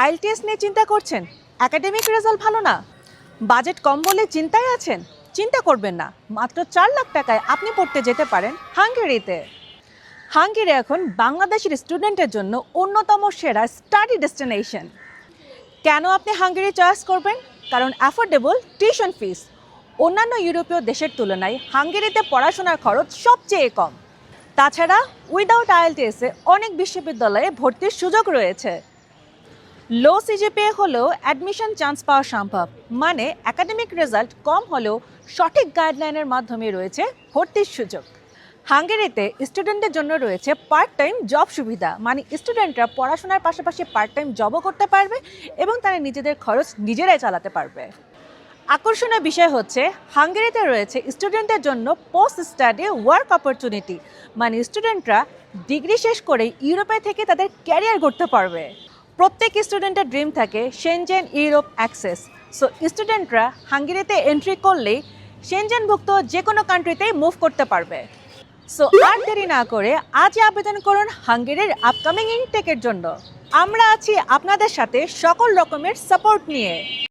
IELTS নিয়ে চিন্তা করছেন? একাডেমিক রেজাল্ট ভালো না, বাজেট কম বলে চিন্তায় আছেন? চিন্তা করবেন না, মাত্র 4 লাখ টাকায় আপনি পড়তে যেতে পারেন হাঙ্গেরিতে। হাঙ্গেরি এখন বাংলাদেশের স্টুডেন্টের জন্য অন্যতম সেরা স্টাডি ডেস্টিনেশন। কেন আপনি হাঙ্গেরি চয়েস করবেন? কারণ অ্যাফোর্ডেবল টিউশন ফিস। অন্যান্য ইউরোপীয় দেশের তুলনায় হাঙ্গেরিতে পড়াশোনার খরচ সবচেয়ে কম। তাছাড়া উইদাউট আইএলটিএসে অনেক বিশ্ববিদ্যালয়ে ভর্তির সুযোগ রয়েছে। লো সিজিপিএ হলেও অ্যাডমিশন চান্স পাওয়া সম্ভব, মানে একাডেমিক রেজাল্ট কম হলেও সঠিক গাইডলাইনের মাধ্যমে রয়েছে ভর্তির সুযোগ। হাঙ্গেরিতে স্টুডেন্টদের জন্য রয়েছে পার্ট টাইম জব সুবিধা, মানে স্টুডেন্টরা পড়াশোনার পাশাপাশি পার্ট টাইম জবও করতে পারবে এবং তারা নিজেদের খরচ নিজেরাই চালাতে পারবে। আকর্ষণীয় বিষয় হচ্ছে হাঙ্গেরিতে রয়েছে স্টুডেন্টদের জন্য পোস্ট স্টাডি ওয়ার্ক অপরচুনিটি, মানে স্টুডেন্টরা ডিগ্রি শেষ করে ইউরোপে থেকে তাদের ক্যারিয়ার গড়তে পারবে। প্রত্যেক স্টুডেন্টের ড্রিম থাকে শেনজেন ইউরোপ অ্যাক্সেস। সো স্টুডেন্টরা হাঙ্গেরিতে এন্ট্রি করলেই শেনজেনভুক্ত যে কোনো কান্ট্রিতেই মুভ করতে পারবে। সো আর দেরি না করে আজই আবেদন করুন হাঙ্গেরির আপকামিং ইনটেকের জন্য। আমরা আছি আপনাদের সাথে সকল রকমের সাপোর্ট নিয়ে।